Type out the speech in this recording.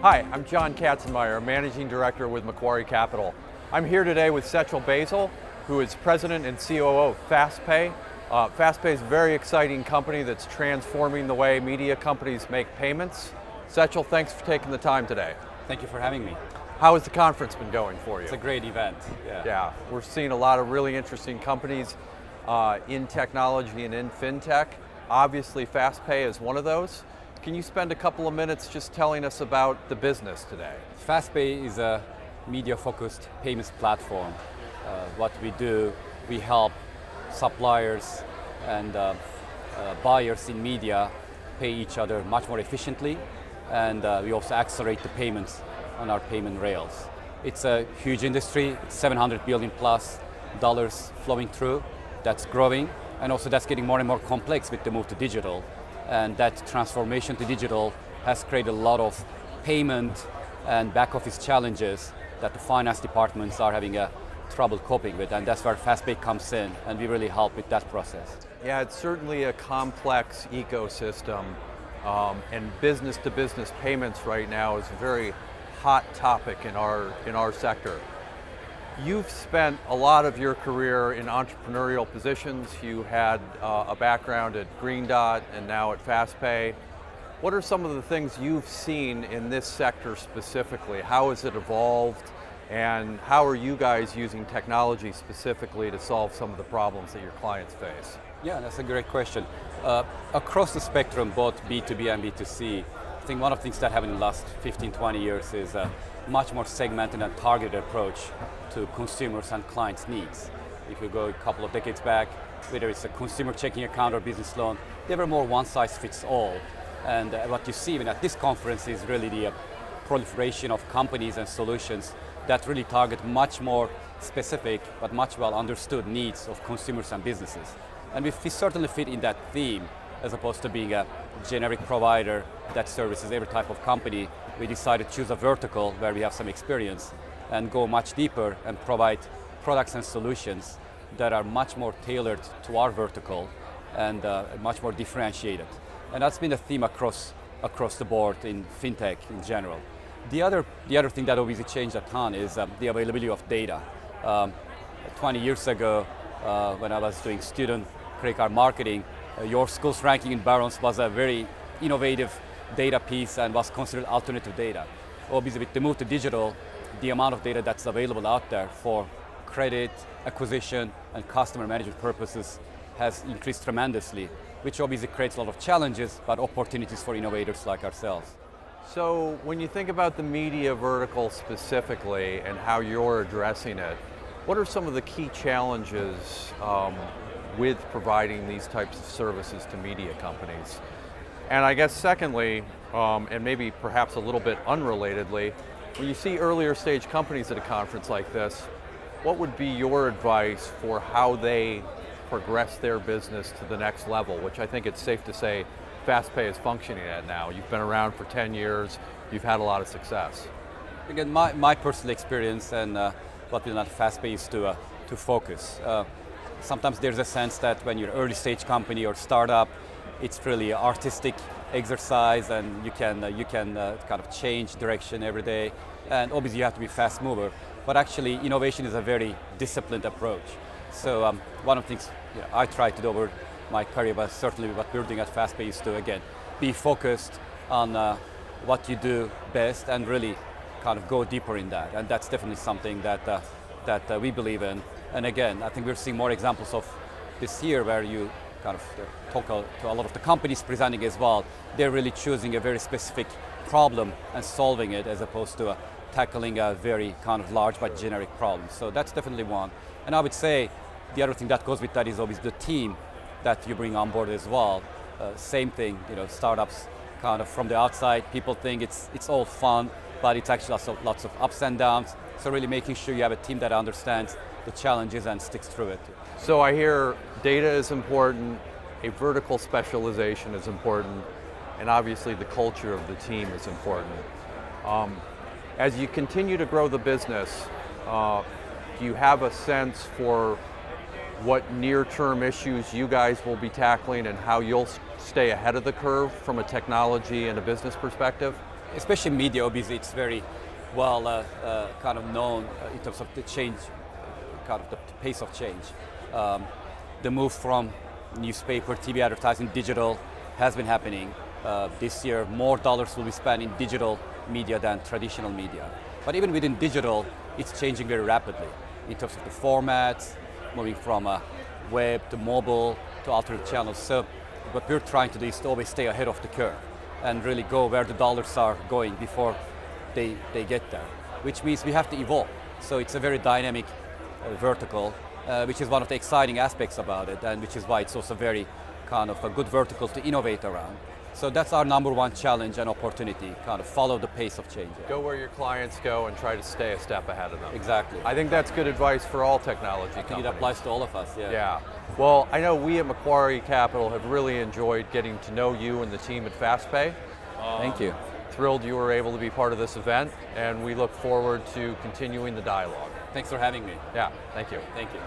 Hi, I'm John Katzenmeyer, Managing Director with Macquarie Capital. I'm here today with Secil Baysal, who is President and COO of FastPay. FastPay is a very exciting company that's transforming the way media companies make payments. Secil, thanks for taking the time today. Thank you for having me. How has the conference been going for you? It's a great event. Yeah, we're seeing a lot of really interesting companies in technology and in fintech. Obviously, FastPay is one of those. Can you spend a couple of minutes just telling us about the business today? FastPay is a media-focused payments platform. What we do, we help suppliers and buyers in media pay each other much more efficiently, and we also accelerate the payments on our payment rails. It's a huge industry, it's $700 billion plus flowing through, that's growing, and also that's getting more and more complex with the move to digital. And that transformation to digital has created a lot of payment and back office challenges that the finance departments are having trouble coping with, and that's where FastPay comes in, and we really help with that process. Yeah, it's certainly a complex ecosystem, and business-to-business payments right now is a very hot topic in our sector. You've spent a lot of your career in entrepreneurial positions. You had a background at Green Dot and now at FastPay. What are some of the things you've seen in this sector specifically? How has it evolved, and how are you guys using technology specifically to solve some of the problems that your clients face? Yeah, that's a great question. Across the spectrum, both B2B and B2C, I think one of the things that happened in the last 15, 20 years is a much more segmented and targeted approach to consumers and clients' needs. If you go a couple of decades back, whether it's a consumer checking account or business loan, they were more one size fits all. And what you see even at this conference is really the proliferation of companies and solutions that really target much more specific but much well understood needs of consumers and businesses. And we certainly fit in that theme, as opposed to being a generic provider that services every type of company. We decided to choose a vertical where we have some experience and go much deeper and provide products and solutions that are much more tailored to our vertical and much more differentiated. And that's been a theme across the board in fintech in general. The other thing that obviously changed a ton is the availability of data. 20 years ago, when I was doing student credit card marketing, your school's ranking in Barron's was a very innovative data piece and was considered alternative data. Obviously, with the move to digital, the amount of data that's available out there for credit, acquisition, and customer management purposes has increased tremendously, which obviously creates a lot of challenges, but opportunities for innovators like ourselves. So when you think about the media vertical specifically and how you're addressing it, what are some of the key challenges with providing these types of services to media companies? And I guess secondly, and maybe perhaps a little bit unrelatedly, when you see earlier stage companies at a conference like this, what would be your advice for how they progress their business to the next level, which I think it's safe to say FastPay is functioning at now? You've been around for 10 years, you've had a lot of success. Again, my personal experience and what we learned at FastPay is to focus. Sometimes there's a sense that when you're an early stage company or startup, it's really artistic exercise and you can kind of change direction every day. And obviously you have to be fast mover, but actually innovation is a very disciplined approach. So one of the things I try to do over my career, but certainly what we're doing at FastPay is to, again, be focused on what you do best and really kind of go deeper in that. And that's definitely something that we believe in. And again, I think we're seeing more examples of this year where you kind of talk to a lot of the companies presenting as well. They're really choosing a very specific problem and solving it as opposed to tackling a very kind of large but generic problem. So that's definitely one. And I would say the other thing that goes with that is obviously the team that you bring on board as well. Same thing, startups kind of from the outside, people think it's all fun, but it's actually lots of ups and downs. So really making sure you have a team that understands the challenges and sticks through it. So I hear data is important, a vertical specialization is important, and obviously the culture of the team is important. As you continue to grow the business, do you have a sense for what near-term issues you guys will be tackling and how you'll stay ahead of the curve from a technology and a business perspective? especially media, obviously it's very well kind of known in terms of the change, kind of the pace of change. The move from newspaper, TV advertising, digital has been happening. This year, more dollars will be spent in digital media than traditional media. But even within digital, it's changing very rapidly in terms of the formats, moving from web to mobile to alternate channels. So what we're trying to do is to always stay ahead of the curve and really go where the dollars are going before they get there, which means we have to evolve. So it's a very dynamic vertical, which is one of the exciting aspects about it, and which is why it's also very kind of a good vertical to innovate around. So that's our number one challenge and opportunity, kind of follow the pace of change. Go where your clients go and try to stay a step ahead of them. Exactly. I think that's good advice for all technology companies. It applies to all of us, yeah. Yeah. Well, I know we at Macquarie Capital have really enjoyed getting to know you and the team at FastPay. Thank you. Thrilled you were able to be part of this event, and we look forward to continuing the dialogue. Thanks for having me. Yeah, thank you. Thank you.